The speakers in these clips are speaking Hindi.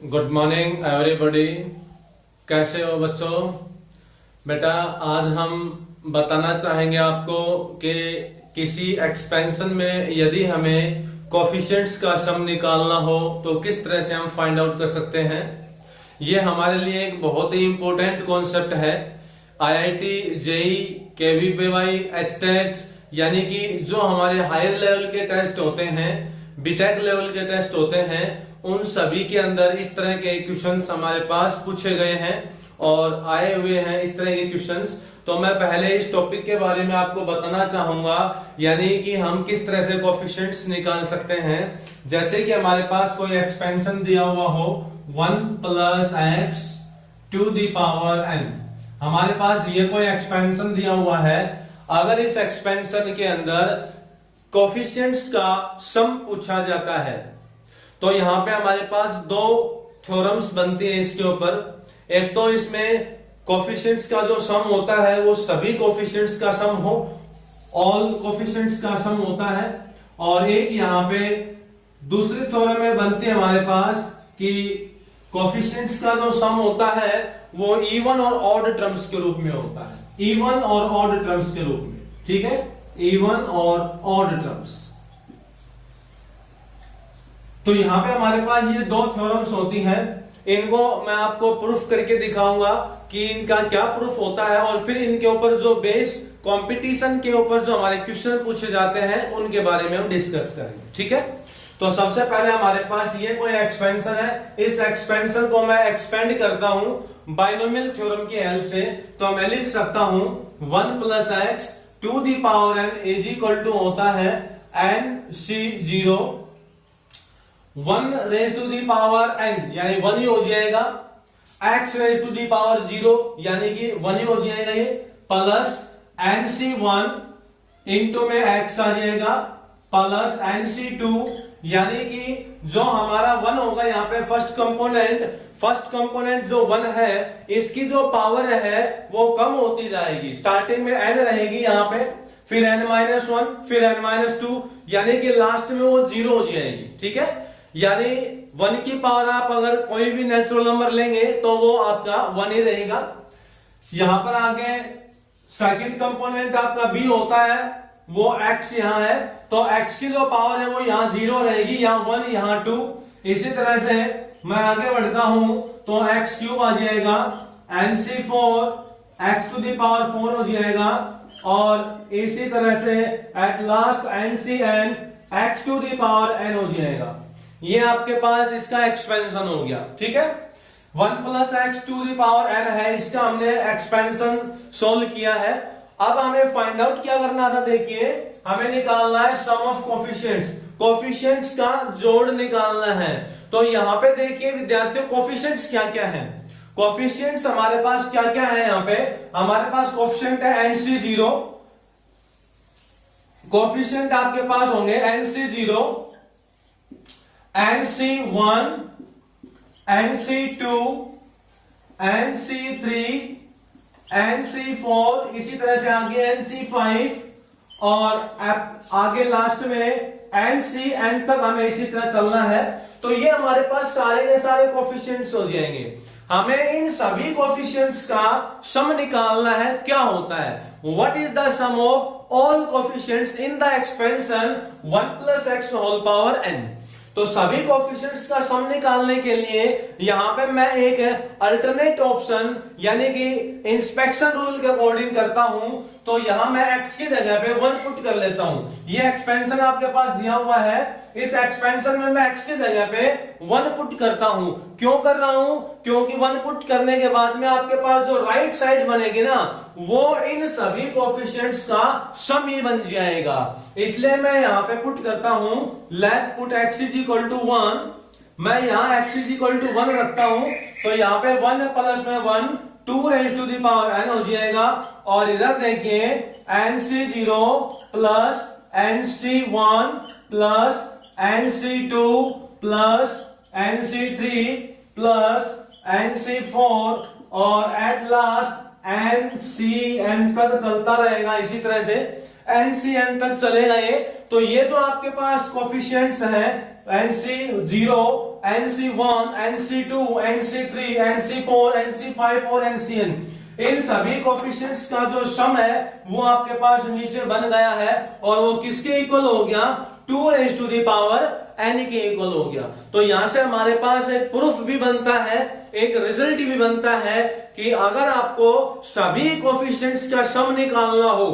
Good morning everybody. कैसे हो बच्चों? बेटा आज हम बताना चाहेंगे आपको कि किसी एक्सपेंशन में यदि हमें कोफिशिएंट्स का सम निकालना हो तो किस तरह से हम फाइंड आउट कर सकते हैं। ये हमारे लिए एक बहुत ही इंपॉर्टेंट कॉन्सेप्ट है। आईआईटी, जेई, केवीपीवाई, एचटेट यानी कि जो हमारे हायर लेवल के टेस्ट होते हैं, बीटेक लेवल के टेस्ट होते हैं, उन सभी के अंदर इस तरह के क्वेश्चंस हमारे पास पूछे गए हैं और आए हुए हैं इस तरह के क्वेश्चंस। तो मैं पहले इस टॉपिक के बारे में आपको बताना चाहूंगा, यानी कि हम किस तरह से कोफिशिएंट्स निकाल सकते हैं। जैसे कि हमारे पास कोई एक्सपेंशन दिया हुआ हो 1 + x to the power n। हमारे पास ये कोई एक्सपेंशन दिया हुआ है। अगर इस एक्सपेंशन के अंदर कोफिशिएंट्स का सम पूछा जाता है तो यहां पे हमारे पास दो थ्योरम्स बनती है इसके ऊपर। एक तो इसमें कोफिशिएंट्स का जो सम होता है वो सभी कोफिशिएंट्स का सम हो, ऑल कोफिशिएंट्स का सम होता है, और एक यहां पे दूसरी थ्योरम में बनती है हमारे पास कि कोफिशिएंट्स का जो सम होता है वो इवन और ऑड टर्म्स के रूप में होता है, इवन और ऑड टर्म्स के रूप में। ठीक है, इवन और ऑड टर्म्स। तो यहां पे हमारे पास ये दो थ्योरम्स होती हैं। इनको मैं आपको प्रूफ करके दिखाऊंगा कि इनका क्या प्रूफ होता है, और फिर इनके ऊपर जो बेस कंपटीशन के ऊपर जो हमारे क्वेश्चन पूछे जाते हैं उनके बारे में हम डिस्कस करेंगे। ठीक है, तो सबसे पहले हमारे पास ये कोई एक्सपेंशन है। इस एक्सपेंशन को मैं एक्सपेंड करता हूं बाइनोमियल थ्योरम की हेल्प से। तो मैं लिख सकता हूं 1 + x to the power n is equal to होता है nc0 1 raise to the power n यानी 1 ही हो जाएगा, x raise to the power 0 यानी कि 1 ही हो जाएगा ये, प्लस nc1 इंटू में x आ जाएगा प्लस nc2 यानी कि जो हमारा 1 होगा यहाँ पे फर्स्ट कंपोनेंट जो 1 है इसकी जो पावर है वो कम होती जाएगी। स्टार्टिंग में n रहेगी यहाँ पे, फिर n-1, फिर n-2 यानी कि लास्ट में वो 0 हो जाएगी। ठीक है, यानी 1 की पावर आप अगर कोई भी नेचुरल नंबर लेंगे तो वो आपका 1 ही रहेगा। यहां पर आगे सेकंड कंपोनेंट आपका b होता है, वो x यहां है, तो x की जो पावर है वो यहां 0 रहेगी, यहां 1, यहां 2। इसी तरह से मैं आगे बढ़ता हूं तो x³ आ जाएगा, nc4 x to the power 4 हो जाएगा, और इसी तरह से at last ncn x to the power n हो जाएगा। ये आपके पास इसका एक्सपेंशन हो गया। ठीक है, 1 + x to the power n है, इसका हमने एक्सपेंशन सोल्व किया है। अब हमें फाइंड आउट क्या करना था, देखिए हमें निकालना है सम ऑफ कोफिशिएंट्स, कोफिशिएंट्स का जोड़ निकालना है। तो यहां पे देखिए विद्यार्थियों कोफिशिएंट्स क्या क्या है। कोफिशिएंट्स हमारे पास क्या क्या है, यहां पे हमारे पास कोफिशिएंट है nc0, कोफिशिएंट आपके पास होंगे nc0, nc1, nc2, nc3, nc4, इसी तरह से आगे nc5, और आगे लास्ट में ncn तक हमें इसी तरह चलना है। तो ये हमारे पास सारे के सारे कोफिशिएंट्स हो जाएंगे। हमें इन सभी कोफिशिएंट्स का सम निकालना है। क्या होता है, what is the sum of all coefficients in the expansion 1 + x whole power n। तो सभी कोफिशिएंट्स का सम निकालने के लिए यहां पे मैं एक अल्टरनेट ऑप्शन यानी कि इंस्पेक्शन रूल के अकॉर्डिंग करता हूं। तो यहां मैं x की जगह पे 1 पुट कर लेता हूं। ये एक्सपेंशन आपके पास दिया हुआ है, इस एक्सपेंशन में मैं x की जगह पे 1 पुट करता हूं। क्यों कर रहा हूं, क्योंकि 1 पुट करने के बाद में आपके पास जो राइट साइड बनेगी ना वो इन सभी कोफिशिएंट्स का सम ही बन जाएगा। इसलिए मैं यहां पे पुट करता हूं लेट पुट x = 1। मैं यहां x = 1 रखता हूं, तो यहां पे 1 प्लस में 1 2 raise to the power n हो जाएगा, और इधर देखिए nc0 plus nc1 plus nc2 plus nc3 plus nc4 और एट लास्ट ncn तक चलता रहेगा। इसी तरह से NCN तक चले गए तो ये जो आपके पास कोफिशिएंट्स हैं NC0, NC1, NC2, NC3, NC4, NC5 और NCN, इन सभी कोफिशिएंट्स का जो सम है वो आपके पास नीचे बन गया है और वो किसके इक्वल हो गया, 2 raised to the power n के इक्वल हो गया। तो यहां से हमारे पास एक प्रूफ भी बनता है, एक रिजल्ट भी बनता है कि अगर आपको सभी कोफिशिएंट्स का सम निकालना हो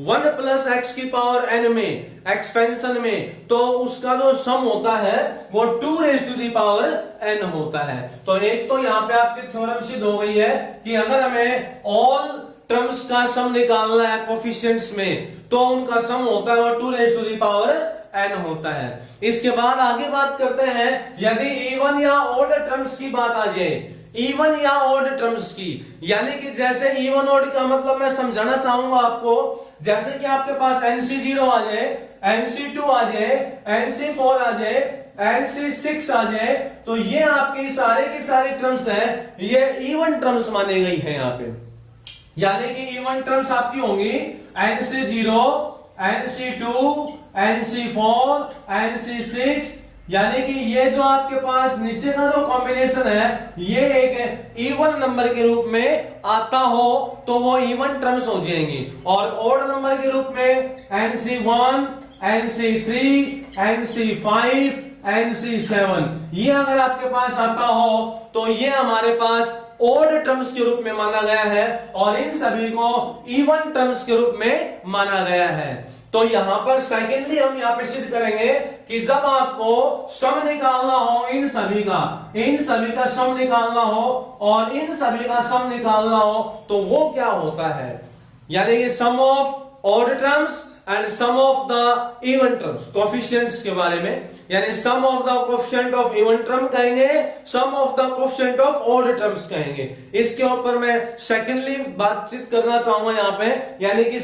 1 प्लस एक्स की पावर n में एक्सपेंशन में, तो उसका जो सम होता है वो 2 raised to the power n होता है। तो एक तो यहाँ पे आपकी थ्योरम सिद्ध हो गई है कि अगर हमें ऑल टर्म्स का सम निकालना है कोफिशिएंट्स में तो उनका सम होता है वो 2 raised to the power n होता है। इसके बाद आगे बात करते हैं यदि इवन या ऑड टर्म्स की बात आ जाए, इवन या ऑड टर्म्स की, यानी कि जैसे इवन ऑड का मतलब मैं समझाना चाहूंगा आपको, जैसे कि आपके पास NC0 आ जाए, NC2 आ जाए, NC4 आ जाए, NC6 आ जाए, तो ये आपकी सारे की सारी टर्म्स हैं, ये इवन टर्म्स माने गई है यहाँ पे। यानी कि इवन टर्म्स आपकी होंगी NC0, NC2, NC4, NC6, यानी कि ये जो आपके पास नीचे का जो कॉम्बिनेशन है ये एक इवन नंबर के रूप में आता हो तो वो इवन टर्म्स हो जाएंगी, और ऑड नंबर के रूप में NC1, NC3, NC5, NC7, ये अगर आपके पास आता हो तो ये हमारे पास ऑड टर्म्स के रूप में माना गया है और इन सभी को इवन टर्म्स के रूप में माना गया है। तो यहां पर सेकेंडली हम यहां पे सिद्ध करेंगे कि जब आपको सम निकालना हो इन सभी का सम निकालना हो और इन सभी का सम निकालना हो तो वो क्या होता है, यानी कि sum of odd terms and sum of the even terms, coefficients के बारे में, यानी sum of the coefficient of even term कहेंगे, sum of the coefficient of odd terms कहेंगे। इसके ऊपर मैं सेकेंडली बातचीत करना चाहूंगा यहाँ पे, यानी कि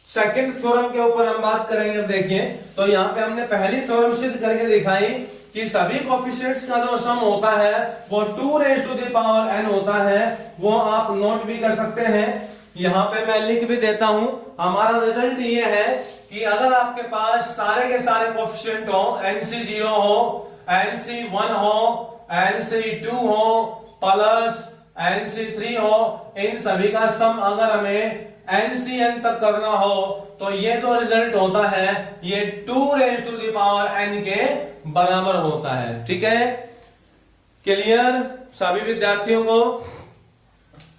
सेकंड थ्योरम के ऊपर हम बात करेंगे। अब देखिए तो यहाँ पे हमने पहली थ्योरम सिद्ध करके दिखाई कि सभी कोफिशिएंट्स का जो सम होता है वो 2 raised to the power n होता है, वो आप नोट भी कर सकते हैं, यहाँ पे मैं लिख भी देता हूं। हमारा रिजल्ट ये है कि अगर आपके पास सारे के सारे कोफिशिएंट हो, NC0 हो, NC1 हो, NC2 हो प्लस NC3 हो, इन सभी का सम अगर हमें NCN तक करना हो तो ये जो रिजल्ट होता है ये 2 raised to the power n के बराबर होता है। ठीक है, क्लियर सभी विद्यार्थियों को।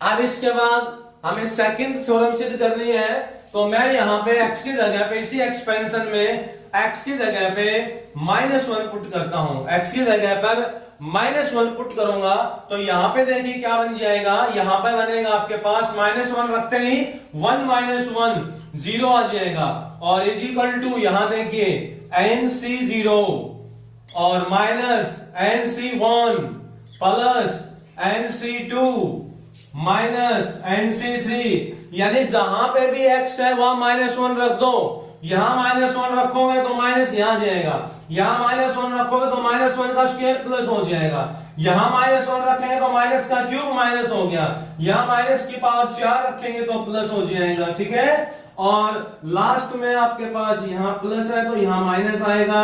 अब इसके बाद हमें सेकंड थ्योरम सिद्ध करनी है, तो मैं यहाँ पे x की जगह पे इसी एक्सपेंशन में x की जगह पे -1 पुट करता हूं, x की जगह पर -1 पुट करूंगा तो यहाँ पे देखिए क्या बन जाएगा, यहाँ पे बनेगा आपके पास -1 रखते ही 1 - 1 0 आ जाएगा और इज इक्वल टू यहाँ देखिए NC0 और minus NC1 plus NC2 minus NC3, यानी जहां पे भी x है वहां -1 रख दो, यहां -1 रखोगे तो माइनस यहां जाएगा, यहां -1 रखोगे तो -1 का स्क्वायर प्लस हो जाएगा, यहां -1 रखेंगे तो माइनस का क्यूब माइनस हो गया, यहां माइनस की पावर 4 रखेंगे तो प्लस हो जाएगा। ठीक है, और लास्ट में आपके पास यहां प्लस है तो यहां माइनस आएगा,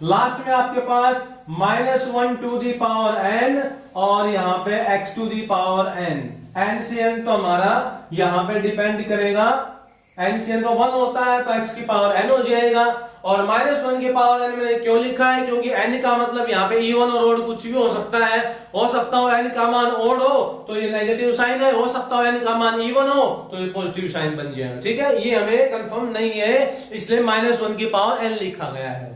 लास्ट में आपके पास -1 to the power n और यहाँ पे x to the power n, NCN तो हमारा यहाँ पे डिपेंड करेगा, NCN तो 1 होता है तो x की पावर n हो जाएगा, और -1 की पावर n मैंने क्यों लिखा है, क्योंकि n का मतलब यहाँ पे इवन और ओड कुछ भी हो सकता है, हो सकता हो n का मान ओड हो तो ये नेगेटिव साइन है, हो सकता हो n का मान इवन हो तो ये पॉजिटिव साइन बन जाएगा। ठीक है, ये हमें कंफर्म नहीं है इसलिए -1 की पावर n लिखा गया है।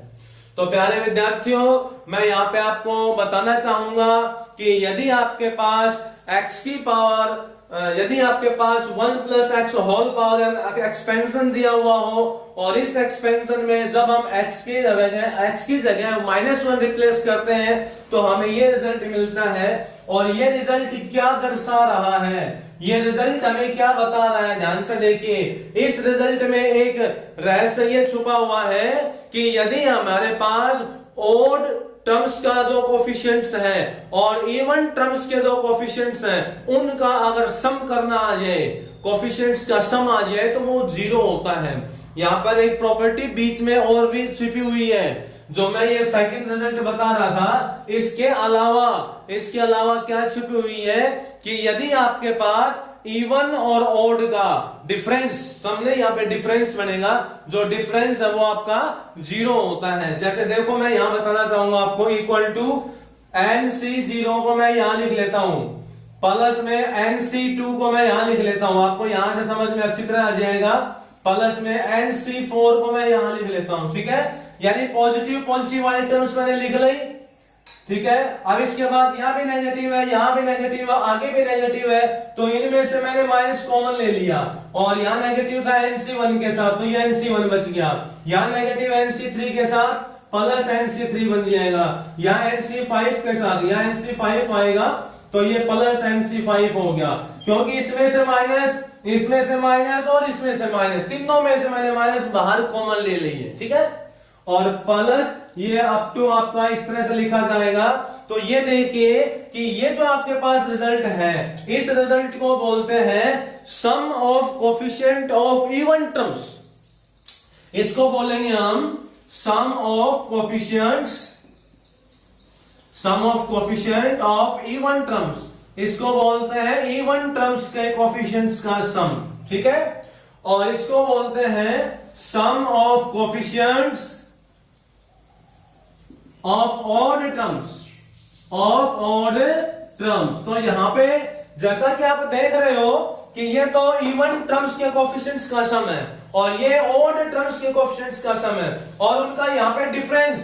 तो प्यारे विद्यार्थियों मैं यहाँ पे आपको बताना चाहूंगा कि यदि आपके पास x की पावर यदि आपके पास 1 + x होल पावर एक्सपेंशन दिया हुआ हो और इस एक्सपेंशन में जब हम x की जगह -1 रिप्लेस करते हैं तो हमें ये रिजल्ट मिलता है, और ये रिजल्ट क्या दर्शा रहा है, ये रिजल्ट हमें क्या बता रहा है, ध्यान से देखिए। इस रिजल्ट में एक रहस्य ये छुपा हुआ है कि यदि हमारे पास ओड टर्म्स का जो कोफिशिएंट्स है और इवन टर्म्स के जो कोफिशिएंट्स हैं उनका अगर सम करना आ जाए कोफिशिएंट्स का सम आ जाए तो वो 0 होता है। यहाँ पर एक प्रॉपर्टी बीच में और भी छिपी हुई है, जो मैं ये सेकंड रिजल्ट बता रहा था। इसके अलावा क्या छिपी हुई है कि यदि आपके पास इवन और ऑड का डिफरेंस, सामने यहाँ पे डिफरेंस बनेगा, जो डिफरेंस है वो आपका 0 होता है। जैसे देखो मैं यहां बताना चाहूंगा आपको, इक्वल टू NC0 को मैं यहां लिख लेता हूं, प्लस में NC2 को मैं यहां लिख लेता हूं, आपको यहां से समझ में अच्छी तरह आ जाएगा। प्लस में NC4 को मैं यहां लिख लेता हूं, ठीक है, यानी पॉजिटिव वाली टर्म्स मैंने लिख ली, ठीक है। अब इसके बाद यहां भी नेगेटिव है, यहां भी नेगेटिव है, आगे भी नेगेटिव है, तो इनमें से मैंने माइनस कॉमन ले लिया, और यहां नेगेटिव था NC1 के साथ, तो ये NC1 बच गया। यहां नेगेटिव NC3 के साथ प्लस NC3 बन जाएगा, यहां NC5 के साथ यहां NC5 आएगा, तो ये प्लस NC5 हो गया, क्योंकि इसमें से माइनस, इसमें से माइनस और इसमें से माइनस, तीनों में से मैंने माइनस बाहर कॉमन ले ली है, ठीक है। और प्लस ये अप टू आपका इस तरह से लिखा जाएगा। तो ये देखिए कि ये जो आपके पास रिजल्ट है, इस रिजल्ट को बोलते हैं sum of coefficient of even terms. इसको बोलेंगे हम sum of coefficient of even terms. इसको बोलते हैं इवन टर्म्स के कोफिशिएंट्स का सम, ठीक है। और इसको बोलते हैं sum of coefficients of odd terms. तो यहां पे जैसा कि आप देख रहे हो कि ये तो इवन टर्म्स के कोफिशिएंट्स का सम है, और ये ऑड टर्म्स के कोफिशिएंट्स का सम है, और उनका यहां पे डिफरेंस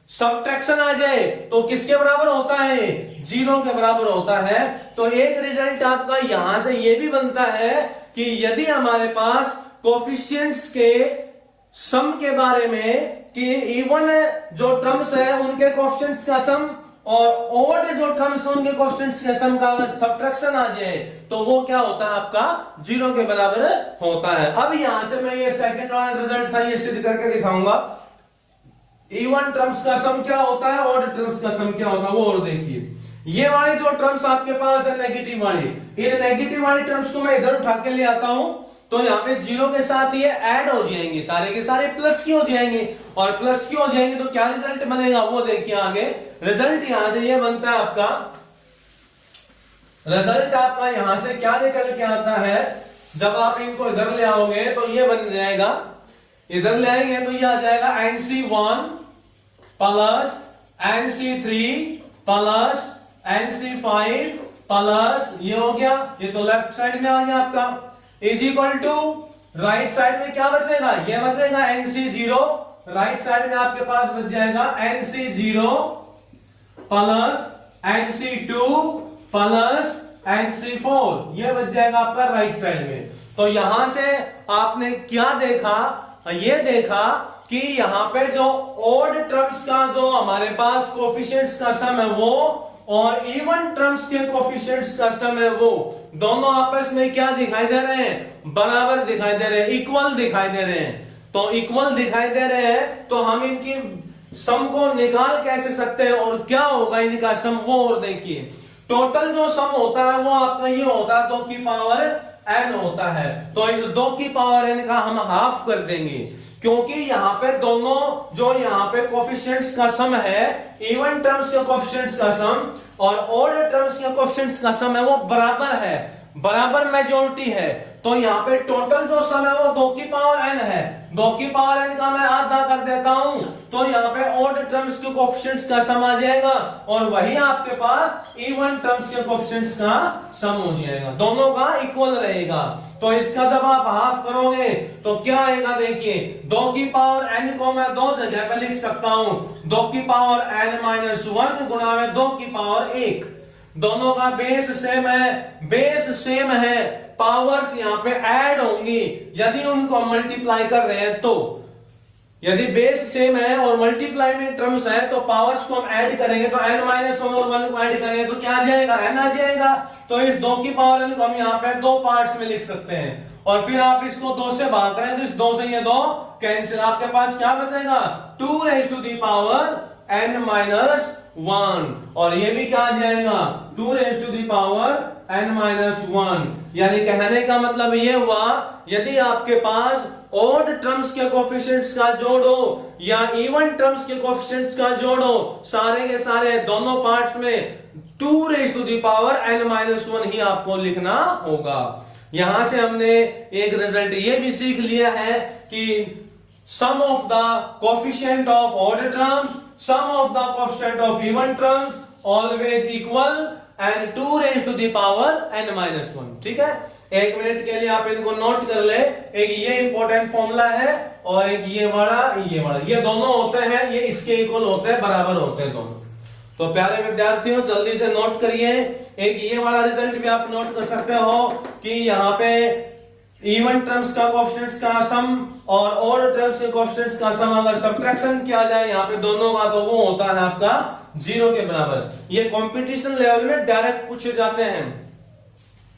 सब्ट्रैक्शन आ जाए तो किसके बराबर होता है? 0 के बराबर होता है। तो एक रिजल्ट आपका यहां से ये भी बनता है कि यदि हमारे पास कोफिशिएंट्स के सम के बारे में कि इवन जो टर्म्स है उनके कोफिशिएंट्स का सम और ऑड जो टर्म्स है उनके कोफिशिएंट्स के सम का अगर सब्ट्रैक्शन आ जाए तो वो क्या होता है? आपका 0 के बराबर होता है। अब यहां से मैं ये सेकंड वाला रिजल्ट था ये सिद्ध करके दिखाऊंगा। इवन टर्म्स का सम क्या होता है, ऑड टर्म्स का सम क्या होता है, वो और देखिए। ये वाली जो टर्म्स आपके पास है नेगेटिव वाली, ये नेगेटिव वाली टर्म्स को मैं इधर उठा के ले आता हूं, तो यहाँ पे 0 के साथ ये ऐड हो जाएंगे, सारे के सारे प्लस की हो जाएंगे, और प्लस की हो जाएंगे तो क्या रिजल्ट बनेगा वो देखिए आगे। रिजल्ट यहां से ये बनता है आपका, रिजल्ट आपका यहां से क्या निकल के आता है, जब आप इनको इधर ले आओगे तो ये बन जाएगा, इधर ले आएंगे तो ये आ जाएगा NC1 plus NC3 plus NC5 plus ये हो गया, ये तो लेफ्ट साइड में आ गया आपका, is equal to right side में क्या बचेगा, ये बचेगा NC0, राइट साइड में आपके पास बच जाएगा NC0 plus NC2 plus NC4, ये बच जाएगा आपका राइट साइड में। तो यहां से आपने क्या देखा, ये देखा कि यहां पे जो ऑड टर्म्स का जो हमारे पास कोफिशिएंट्स का सम है वो, और इवन टर्म्स के कोफिशिएंट्स का सम है वो, दोनों आपस में क्या दिखाई दे रहे हैं? बराबर दिखाई दे रहे हैं, इक्वल दिखाई दे रहे हैं। तो इक्वल दिखाई दे रहे हैं तो हम इनकी सम को निकाल कैसे सकते हैं और क्या होगा इनका सम, वो और देखिए। टोटल जो सम होता है वो आपका ये होता है 2 की पावर n होता है। तो इस 2 की पावर n का हम हाफ कर देंगे, क्योंकि यहां पे दोनों जो यहां पे कोफिशिएंट्स का सम है, इवन टर्म्स के कोफिशिएंट्स का सम और ऑड टर्म्स के कोफिशिएंट्स का सम है वो बराबर है, बराबर मेजॉरिटी है। तो यहाँ पे टोटल जो सम है वो 2 की पावर n है, 2 की पावर n का मैं आधा कर देता हूं, तो यहाँ पे ऑड टर्म्स के कोफिशिएंट्स का सम आ जाएगा, और वही आपके पास इवन टर्म्स के कोफिशिएंट्स का सम हो जाएगा, दोनों का इक्वल रहेगा। तो इसका जब आप हाफ करोगे तो क्या आएगा, देखिए 2 की पावर n को मैं 2 जगह पे लिख सकता हूं, 2 की पावर n-1 गुणा में 2 की पावर 1, दोनों का बेस सेम है, बेस सेम है, पावर्स यहां पे ऐड होंगी यदि उनको मल्टीप्लाई कर रहे हैं। तो यदि बेस सेम है और मल्टीप्लाई में टर्म्स है तो पावर्स को हम ऐड करेंगे, तो n-1 और 1 को ऐड करेंगे तो क्या आ जाएगा, n आ जाएगा। तो इस 2 की पावर n को हम यहाँ पे 2 पार्ट्स में लिख सकते हैं, और फिर आप इसको 2 से भाग करें तो इस 2 से ये 2 कैंसिल, आपके पास क्या बचेगा 2 raised to the power n-1 1 और ये भी क्या आ जाएगा 2 raise to the power n-1। यानी कहने का मतलब ये हुआ यदि आपके पास ऑड टर्म्स के कोफिशिएंट्स का जोड़ हो या इवन टर्म्स के कोफिशिएंट्स का जोड़ हो, सारे के सारे दोनों पार्ट्स में 2 raise to the power n-1 ही आपको लिखना होगा। यहां से हमने एक रिजल्ट ये भी सीख लिया है कि sum of the coefficient of odd terms, sum of the coefficient of even terms always equal and 2 raised to the power n-1। ठीक है, एक मिनट के लिए आप इनको नोट कर ले। एक ये इंपॉर्टेंट फॉर्मूला है और एक ये वाला, ये दोनों होते हैं, ये इसके इक्वल होते हैं, बराबर होते हैं दोनों। तो प्यारे विद्यार्थियों जल्दी से नोट करिए। एक ये वाला रिजल्ट भी आप नोट कर सकते हो कि यहाँ पे इवन टर्म्स का कोएफिशिएंट्स का सम और ऑड टर्म्स के कोएफिशिएंट्स का सम अगर सब्ट्रैक्शन किया जाए यहाँ पे दोनों का, तो वो होता है आपका 0 के बराबर। ये कंपटीशन लेवल में डायरेक्ट पूछे जाते हैं।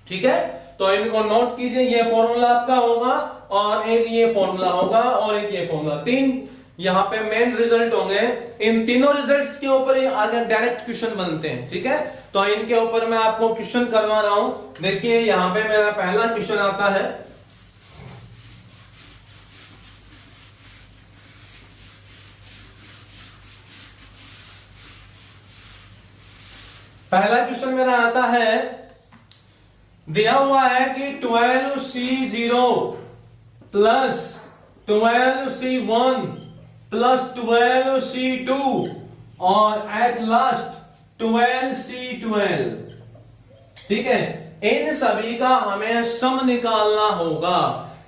ठीक है, तो इनको नोट कीजिए। ये फॉर्मूला आपका होगा और एक ये फॉर्मूला होगा और एक ये फॉर्मूला, 3 यहाँ पे मेन रिजल्ट होंगे। इन तीनों रिजल्ट्स के ऊपर ही आगे डायरेक्ट क्वेश्चन बनते हैं। ठीक है, तो इनके ऊपर मैं आपको क्वेश्चन करवा रहा हूं। देखिए यहाँ पे मेरा पहला क्वेश्चन आता है। पहला क्वेश्चन मेरा आता है, दिया हुआ है कि 12C0 plus 12C1 plus 12C2 और एट लास्ट 12C12। ठीक है, इन सभी का हमें सम निकालना होगा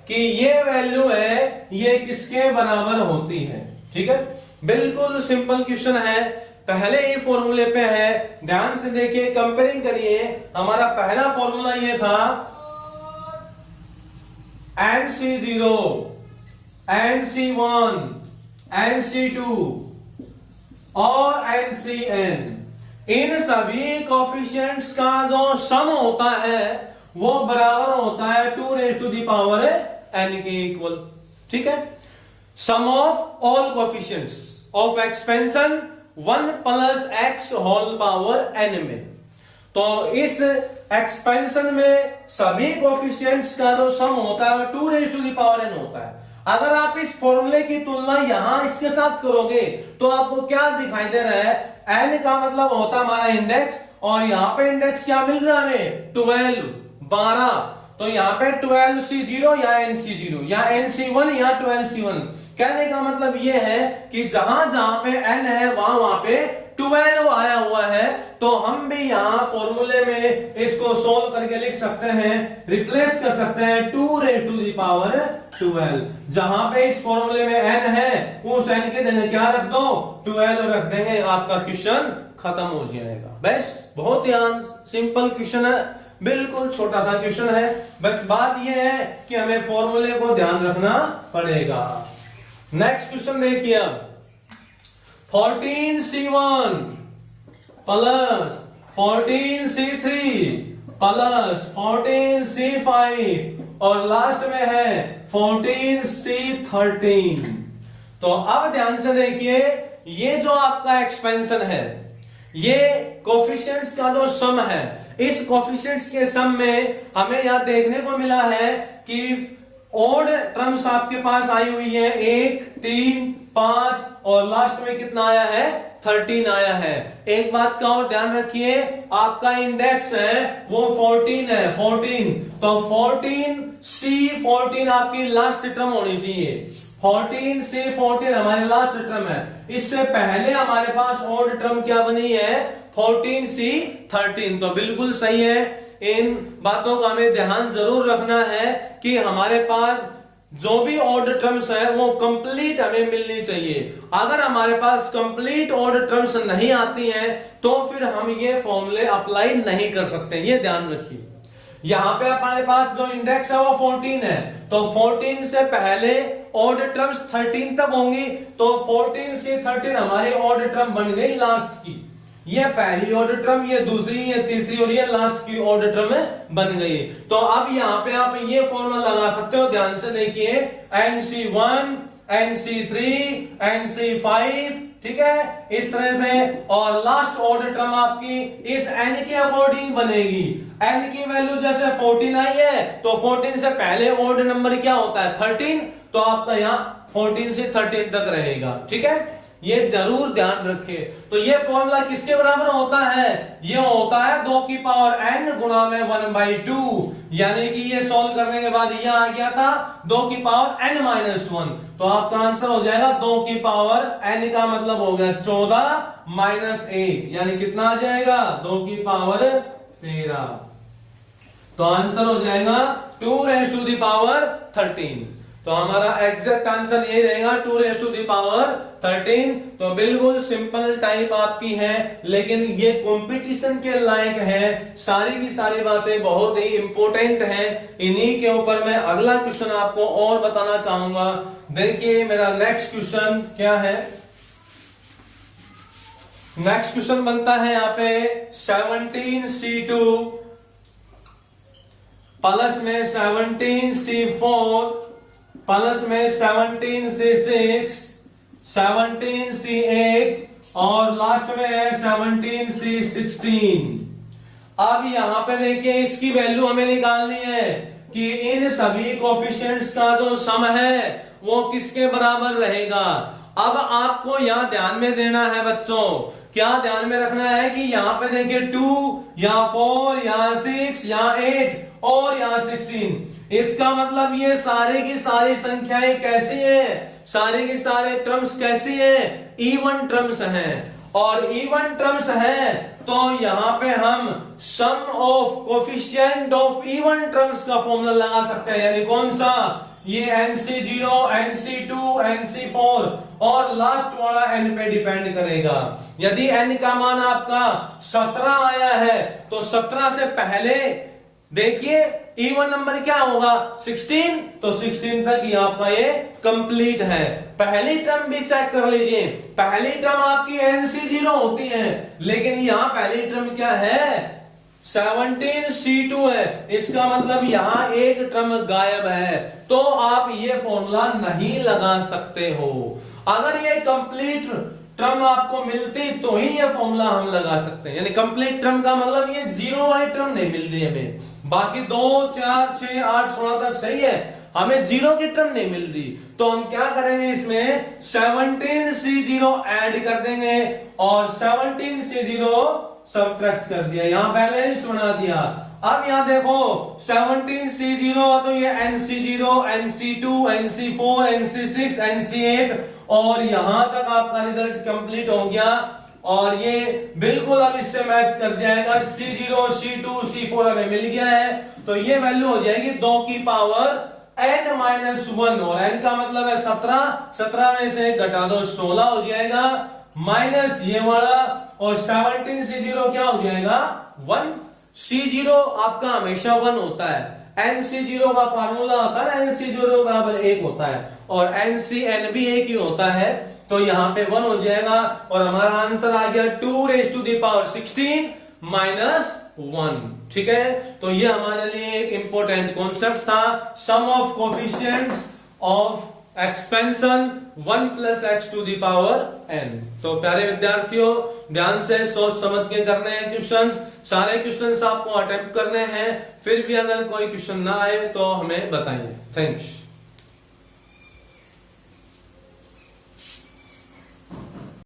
कि ये वैल्यू है ये किसके बराबर होती है। ठीक है, बिल्कुल सिंपल क्वेश्चन है, पहले ही फॉर्मूले पे है। ध्यान से देखिए, कंपेयरिंग करिए। हमारा पहला फॉर्मूला ये था NC0 NC1 NC2 और NCN, इन सभी कोएफिशिएंट्स का जो सम होता है वो बराबर होता है 2 raise to the power n के इक्वल। ठीक है, sum of all coefficients of expansion 1 plus x whole power n में। तो इस एक्सपेंशन में सभी कोएफिशिएंट्स का जो सम होता है 2 raise to the power n होता है। अगर आप इस फॉर्मूले की तुलना यहां इसके साथ करोगे तो आपको क्या दिखाई दे रहा है, n का मतलब होता है हमारा इंडेक्स, और यहाँ पे इंडेक्स क्या मिल रहा है हमें 12। तो यहाँ पे 12C0 या NC0 या NC1 या 12C1। कहने का मतलब ये है कि जहां जहां पे n है वहां पे 12 आया हुआ है। तो हम भी यहाँ फॉर्मूले में इसको सोल्व करके लिख सकते हैं, रिप्लेस कर सकते हैं 2 रेज टू द पावर 12। जहां पे इस फॉर्मूले में n है उस n के जगह क्या रख दो 12 रख देंगे, आपका क्वेश्चन खत्म हो जाएगा। बस बहुत ही सिंपल क्वेश्चन है, बिल्कुल छोटा सा क्वेश्चन है। बस बात यह है कि हमें फॉर्मूले को ध्यान रखना पड़ेगा। नेक्स्ट क्वेश्चन देखिए, 14C1 plus 14C3 plus 14C5 और लास्ट में है 14C13। तो अब ध्यान से देखिए, ये जो आपका एक्सपेंशन है, ये कोएफिशिएंट्स का जो सम है, इस कोएफिशिएंट्स के सम में हमें यहां देखने को मिला है कि ऑड टर्म्स आपके पास आई हुई है 1, 3, 5 और लास्ट में कितना आया है 13 आया है। एक बात का और ध्यान रखिए, आपका इंडेक्स है वो 14 है, 14। तो 14C14 आपकी लास्ट टर्म होनी चाहिए। 14C14 हमारी लास्ट टर्म है। इससे पहले हमारे पास ऑड टर्म क्या बनी है 14C13। तो बिल्कुल सही है। इन बातों का हमें ध्यान जरूर रखना है कि हमारे पास जो भी ऑड टर्म्स है वो कंप्लीट हमें मिलनी चाहिए। अगर हमारे पास कंप्लीट ऑड टर्म्स नहीं आती हैं तो फिर हम ये फॉर्मूले अप्लाई नहीं कर सकते, ये ध्यान रखिए। यहां पे हमारे पास जो इंडेक्स है वो 14 है, तो 14 से पहले ऑड टर्म्स 13 तक होंगी। तो 14C13 हमारी ऑड टर्म बन गई लास्ट की। ये पहली ऑर्डर टर्म, ये दूसरी, ये तीसरी और ये लास्ट की ऑर्डर टर्म बन गई। तो अब यहाँ पे आप ये फॉर्मूला लगा सकते हो। ध्यान से देखिए, NC1 NC3 NC5, ठीक है, इस तरह से। और लास्ट ऑर्डर टर्म आपकी इस n के अकॉर्डिंग बनेगी। n की वैल्यू जैसे 14 आई है तो 14 से पहले ऑर्डर नंबर क्या होता है 13, तो आपका यहाँ 14 से 13 तक रहेगा। ठीक है, ये जरूर ध्यान रखिए। तो ये फॉर्मूला किसके बराबर होता है, ये होता है 2 की पावर n गुणा में 1/2, यानी कि ये सॉल्व करने के बाद ये आ गया था 2 की पावर n माइनस 1, तो आपका आंसर हो जाएगा 2 की पावर n का मतलब हो गया 14 माइनस 1, यानी कितना आ जाएगा 2 की पावर 13, तो आंसर हो जाएगा 2 रेज़ टू दी पावर 13। तो हमारा एग्जैक्ट आंसर ये रहेगा 2 रेज़ टू दी पावर 13। तो बिल्कुल सिंपल टाइप आपकी है, लेकिन ये कंपटीशन के लायक है। सारी की सारी बातें बहुत ही इंपॉर्टेंट हैं। इन्हीं के ऊपर मैं अगला क्वेश्चन आपको और बताना चाहूंगा। देखिए मेरा नेक्स्ट क्वेश्चन क्या है। नेक्स्ट क्वेश्चन बनता है यहाँ पे 17C2 प्लस में 17C4 प्लस में 17C6 17C8 और लास्ट में है 17C16। अब यहां पे देखिए इसकी वैल्यू हमें निकालनी है कि इन सभी कोफिशिएंट्स का जो सम है वो किसके बराबर रहेगा। अब आपको यहां ध्यान में देना है बच्चों, क्या ध्यान में रखना है कि यहां पे देखिए 2 यहाँ 4 यहाँ 6 यहाँ 8 और यहाँ 16। इसका मतलब ये सारे की सारी संख्याएं कैसी हैं, सारे के सारे टर्म्स कैसी हैं, इवन टर्म्स हैं। और इवन टर्म्स हैं तो यहां पे हम sum of coefficient of even terms का फॉर्मूला लगा सकते हैं, यानी कौन सा, ये NC0 NC2 NC4 और लास्ट वाला n पे डिपेंड करेगा। यदि n का मान आपका 17 आया है तो 17 से पहले देखिए इवन नंबर क्या होगा 16, तो 16 तक ये आपका ये कंप्लीट है। पहली टर्म भी चेक कर लीजिए, पहली टर्म आपकी NC0 होती है, लेकिन यहां पहली टर्म क्या है 17C2 है, इसका मतलब यहां एक टर्म गायब है, तो आप ये फॉर्मूला नहीं लगा सकते हो। अगर ये कंप्लीट टर्म आपको मिलती तो ही ये फॉर्मूला हम लगा सकते हैं, यानी कंप्लीट टर्म का मतलब ये जीरो वाली टर्म नहीं मिल रही हमें, बाकी 2 4 6 8 16 तक सही है, हमें जीरो की टर्म नहीं मिल रही, तो हम क्या करेंगे इसमें 17C0 ऐड कर देंगे और 17C0 सबट्रैक्ट कर दिया, यहां बैलेंस बना दिया। अब यहां देखो 17C0 तो ये NC0 NC2 NC4 NC6 NC8 और यहां तक आपका रिजल्ट कंप्लीट हो गया और ये बिल्कुल अब इससे मैच कर जाएगा। C0 C2 C4 हमें मिल गया है, तो ये वैल्यू हो जाएगी 2 की पावर n-1 और n का मतलब है 17, 17 में से घटा दो 16 हो जाएगा, माइनस ये वाला और 17C0 क्या हो जाएगा 1। C0 आपका हमेशा 1 होता है, NC0 का फार्मूला होता है NC0 बराबर 1 होता है और NCN भी 1 ही होता है, तो यहां पे 1 हो जाएगा और हमारा आंसर आ गया 2 raise to the power 16 minus 1। ठीक है, तो ये हमारे लिए एक इंपॉर्टेंट कॉन्सेप्ट था, sum of coefficients of expansion 1 plus x to the power n। तो प्यारे विद्यार्थियों ध्यान से सोच समझ के करने हैं क्वेश्चंस, सारे क्वेश्चंस आपको अटेम्प्ट करने हैं, फिर भी अगर कोई क्वेश्चन ना आए तो हमें बताइए। थैंक्स।